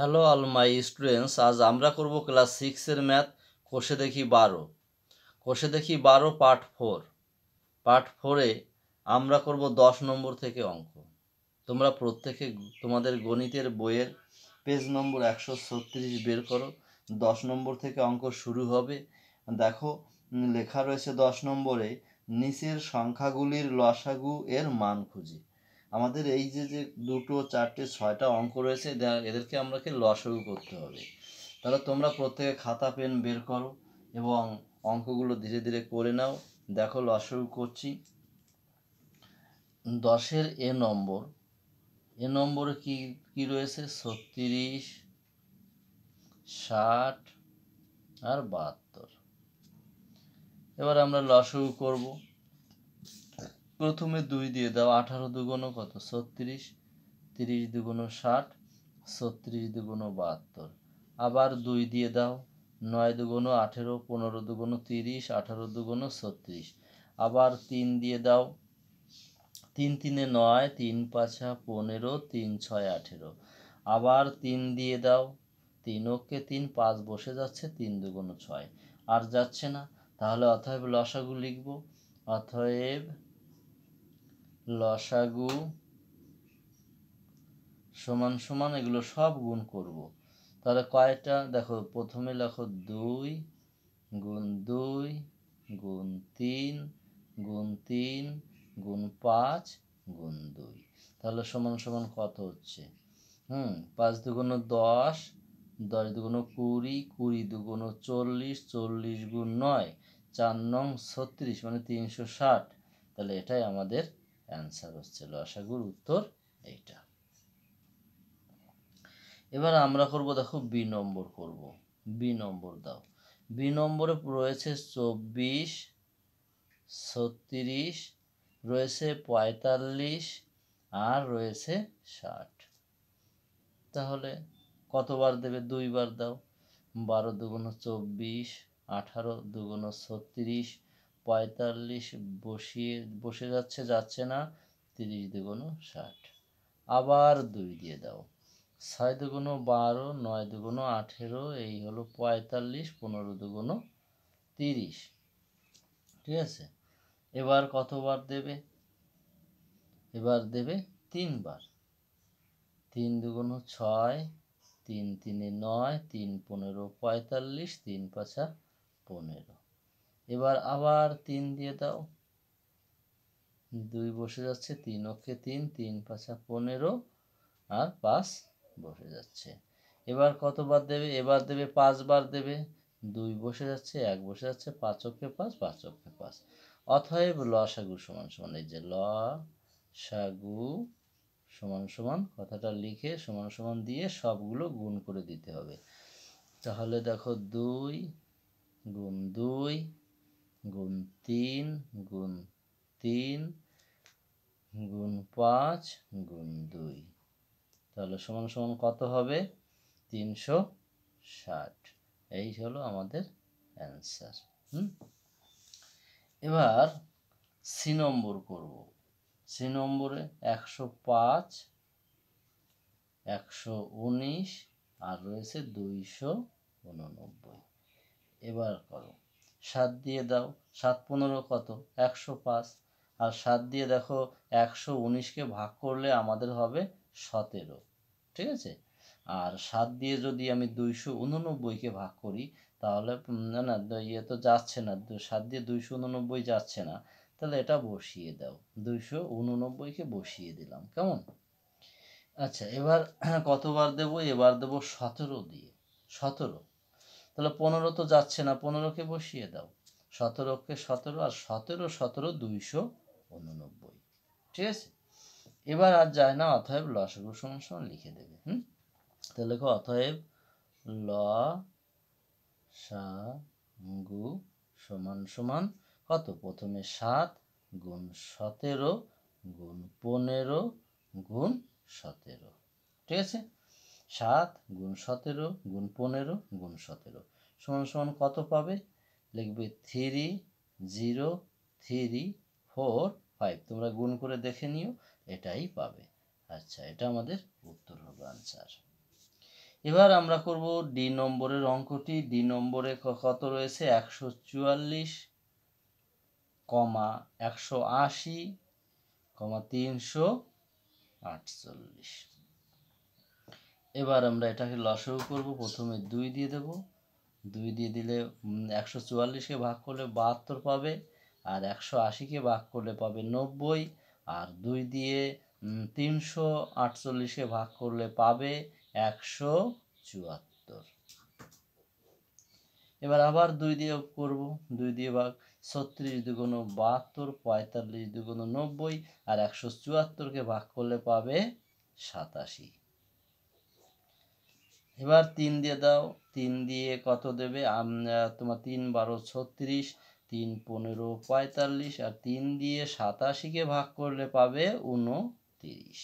Hello all my students, আজ আমরা করব ক্লাস 6-এর ম্যাথ। কোষে দেখি 12। কোষে দেখি 12 পার্ট 4। পার্ট 4-এ আমরা করব 10 নম্বর থেকে অঙ্ক। তোমরা প্রত্যেকে তোমাদের গণিতের বইয়ের পেজ নম্বর 136 বের করো। 10 নম্বর থেকে অঙ্ক শুরু হবে। দেখো লেখা রয়েছে 10 নম্বরে, নিচের সংখ্যাগুলির লসাগু এর মান খুঁজি। আমাদের এই যে দুটো, চারটে, 6টা অঙ্ক রয়েছে, এদেরকে আমাকে লসাগু করতে হবে। তাহলে তোমরা প্রত্যেকে খাতা পেন বের করো এবং অঙ্কগুলো ধীরে ধীরে করে নাও। দেখো লসাগু করছি। 10-এর এ নম্বরে কি রয়েছে? 36, 60 আর 72। এবার আমরা লসাগু করব। প্রথমে 2 দিয়ে দাও। 18 দুগুণ কত? 36। 30 দুগুণ 60, 36 দুগুণ 72। আবার 2 দিয়ে দাও। 9 দুগুণ 18, 15 দুগুণ 30, 18 দুগুণ 36। আবার 3 দিয়ে দাও। 3 3-এ 9, 3 5-এ 15, 3 6-এ 18। আবার 3 দিয়ে দাও। 3 ওকে 3, 5 বসে যাচ্ছে, 3 দুগুণ 6। আর যাচ্ছে না, তাহলে অতএব লসাগু লিখব। অতএব লসাগু সমান সমান এগুলো সব গুণ করব। তাহলে কয়টা দেখো, প্রথমে লেখো 2 গুণ 2 গুণ 3 গুণ 3 গুণ 5 গুণ 2। তাহলে সমান সমান কত হচ্ছে? 5 দুগুণ 10, 10 দুগুণ 20, 20 দুগুণ 40, 40 গুণ 9, 4 নং 36, মানে 360। তাহলে এটাই আমাদের অ্যান্সার হচ্ছে, লসাগুর উত্তর এইটা। এবার আমরা করব, দেখো বি নম্বর করব। বি নম্বর দাও। বি নম্বরে রয়েছে 24, 36, রয়েছে 45 আর রয়েছে 60। তাহলে কতবার দেবে? 2 বার দাও। 12 দুগুণ 24, 18 দুগুণ 36, 45 বসে যাচ্ছে না, 30 দুগুণ 60। আবার 2 দিয়ে দাও। 6 দুগুণ 12, 9 দুগুণ 18, এই হলো 45, 15 দুগুণ 30। ঠিক আছে, এবার কতবার দেবে? এবার দেবে 3 বার। 3 দুগুণ 6, 3 3-এ 9, 3 15, 45, 3 5-এ 15। এবার আবার 3 দিয়ে দাও। 2 বসে যাচ্ছে, 3 ওকে 3, 3 5-এ 15 আর 5 বসে যাচ্ছে। এবার কতবার দেবে? এবার দেবে 5 বার দেবে। 2 বসে যাচ্ছে, 1 বসে যাচ্ছে, 5 ওকে 5, 5 ওকে 5। অতএব লসাগু সমান সমান, এই যে লসাগু সমান সমান, কথাটা লিখে সমান সমান দিয়ে সবগুলো গুণ করে দিতে হবে। তাহলে দেখো 2 গুণ 2 গুণ 3 গুণ 3 গুণ 5 গুণ 2। তাহলে সমান সমান কত হবে? 360। এই হলো আমাদের অ্যান্সার। এবার সি নম্বর করব। সি নম্বরে 105, 119 আর রয়েছে 289। এবার করো। 7 দিয়ে দাও। 7 15 কত? 105। আর 7 দিয়ে দেখো 119-কে ভাগ করলে আমাদের হবে 17। ঠিক আছে, আর 7 দিয়ে যদি আমি 289-কে ভাগ করি, তাহলে না ইয়ে তো যাচ্ছে না, 7 দিয়ে 289 যাচ্ছে না। তাহলে এটা বসিয়ে দাও। 289-কে বসিয়ে দিলাম। কেমন? আচ্ছা, এবার কতবার দেব? এবার দেব 17 দিয়ে। 17। তাহলে 15 তো যাচ্ছে না, 15-কে বসিয়ে দাও। 17-কে 17, আর 17 17 289। ঠিক আছে, এবার আর যায় না, অতএব লসাগু সমান সমান লিখে দেবে। তাহলে লেখো অতএব লসাগু সমান সমান কত? প্রথমে 7 গুণ 17 গুণ 15 গুণ 17। ঠিক আছে, 7 গুণ 17 গুণ 15 গুণ 17 সমান সমান কত পাবে? লিখবে 3 0 3 4 5। তোমরা গুণ করে দেখে নিও, এটাই পাবে। আচ্ছা, এটা আমাদের উত্তর হবে, আনসার। এবার আমরা করব ডি নম্বরের অঙ্কটি। ডি নম্বরে কত রয়েছে? 144, 180, 348। এবার আমরা এটাকে লসাগু করব। প্রথমে 2 দিয়ে দেব, 2 দিয়ে দিলে 144কে ভাগ করলে 72 পাবে, আর 180কে ভাগ করলে পাবে 90, আর 2 দিয়ে 348কে ভাগ করলে পাবে 174। এবার আবার 2 দিয়ে করব, 2 দিয়ে ভাগ, 36 দুগুণ 72, 45 দুগুণ 90, আর 174কে ভাগ করলে পাবে 87। এবার 3 দিয়ে দাও, 3 দিয়ে কত দেবে? তোমার 3 12 36, 3 15 45, আর 3 দিয়ে 87কে ভাগ করলে পাবে 29।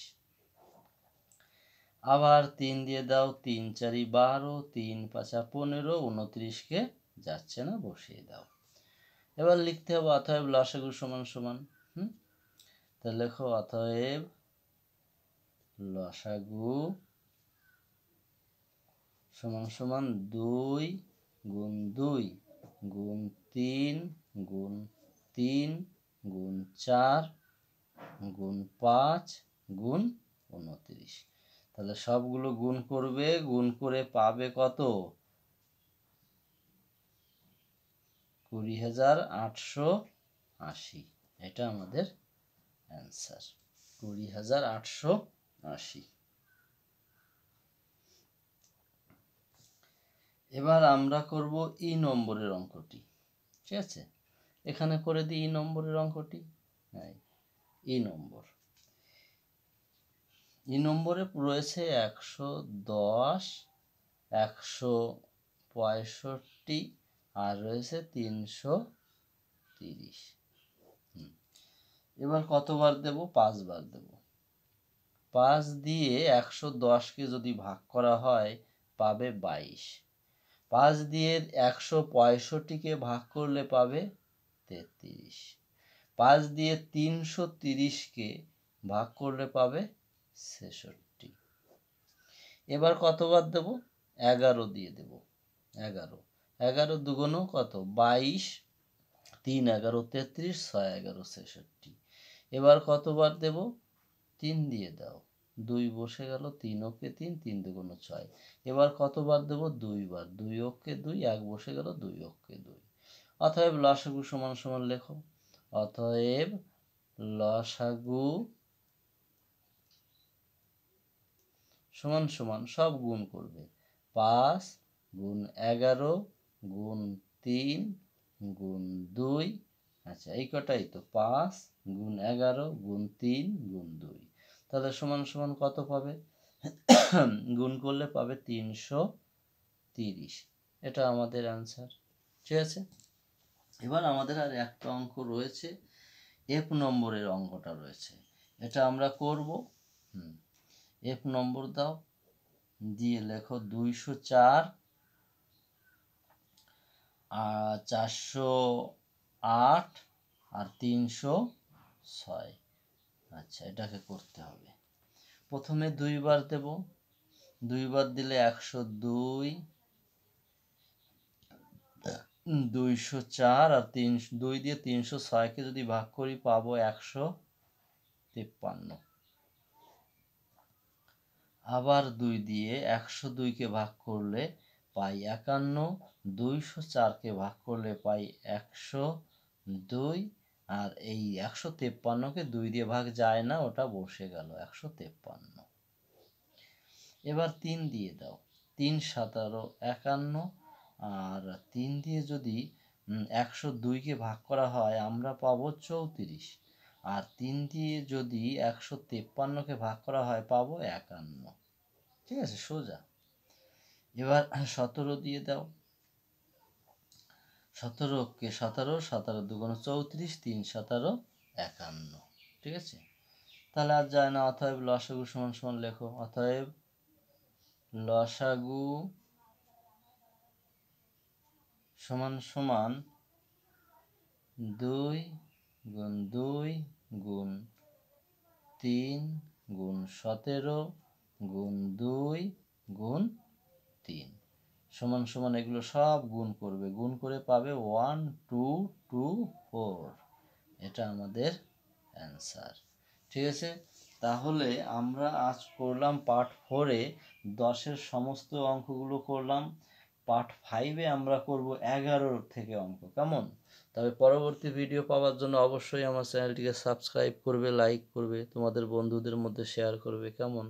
আবার 3 দিয়ে দাও, 3 4 12, 3 5 15, 29কে যাচ্ছে না, বসিয়ে দাও। এবার লিখতে হবে অতএব লসাগু সমান সমান, তাহলে লেখো অতএব লসাগু সমান সমান 2 গুণ 2 গুণ 3 গুণ 3 গুণ 4 গুণ 5 গুণ 29। তাহলে সবগুলো গুণ করবে, গুণ করে পাবে কত? 20,880। এটা আমাদের অ্যান্সার, 20,880। এবার আমরা করব ই নম্বরের অঙ্কটি। ঠিক আছে, এখানে করে দিই ই নম্বরের অঙ্কটি। হ্যাঁ, ই নম্বর, ই নম্বরে রয়েছে 110, 165, আর রয়েছে 330। এবার কতবার দেব? 5 বার দেব। 5 দিয়ে 110কে যদি ভাগ করা হয় পাবে 22। 5 দিয়ে 165কে ভাগ করলে পাবে 33। 5 দিয়ে 330কে ভাগ করলে পাবে 66। এবার কতবার দেব? 11 দিয়ে দেব। 11, 11 দুগুণ কত? 22, 3 11 33, 6 11 66। এবার কতবার দেব? 3 দিয়ে দাও, 2 বসে গেল, 3 ওকে 3, 3 দুগুণ 6। এবার কতবার দেব? 2 বার, 2 ওকে 2, 1 বসে গেল, 2 ওকে 2। অতএব লসাগু সমান সমান লেখো, অতএব লসাগু সমান সমান, সব গুণ করবে, 5 গুণ 11 গুণ 3 গুণ 2। আচ্ছা, এই কটাই তো, 5 গুণ 11 গুণ 3 গুণ 2। তাহলে সমান সমান কত পাবে? গুণ করলে পাবে 330। এটা আমাদের অ্যান্সার। ঠিক আছে, এবার আমাদের আর একটা অঙ্ক রয়েছে, এফ নম্বরের অঙ্কটা রয়েছে, এটা আমরা করব। এফ নম্বর দাও, দিয়ে লেখো 204, 408, আর 306। আচ্ছা, এটাকে করতে হবে। প্রথমে 2 বার দেব, 2 বার দিলে 102, 204, আর 2 দিয়ে 306কে যদি ভাগ করি পাবো 153। আবার 2 দিয়ে 102কে ভাগ করলে পাই 51, 204কে ভাগ করলে পাই 102, আর এই 153কে 2 দিয়ে ভাগ যায় না, ওটা বসে গেল 153। এবার 3 দিয়ে দাও, 3 17 51, আর 3 দিয়ে যদি 102কে ভাগ করা হয় আমরা পাবো 34, আর 3 দিয়ে যদি 153কে ভাগ করা হয় পাবো 51। ঠিক আছে, সোজা। এবার 17 দিয়ে দাও, 17কে 17, 17 দুগুণ 34, 3 17 51। ঠিক আছে, তাহলে আর যায় না। অতএব লসাগু সমান সমান লেখো, অতএব লসাগু সমান সমান 2 গুণ 2 গুণ 3 গুণ 17 গুণ 2 গুণ সমান সমান এগুলো সব গুণ করবে, গুণ করে পাবে 1 2 2 4। এটা আমাদের অ্যান্সার। ঠিক আছে, তাহলে আমরা আজ করলাম পার্ট 4-এ 10-এর সমস্ত অঙ্কগুলো করলাম। পার্ট 5-এ আমরা করব 11 থেকে অঙ্ক। কেমন? তবে পরবর্তী ভিডিও পাওয়ার জন্য অবশ্যই আমার চ্যানেলটিকে সাবস্ক্রাইব করবে, লাইক করবে, তোমাদের বন্ধুদের মধ্যে শেয়ার করবে। কেমন?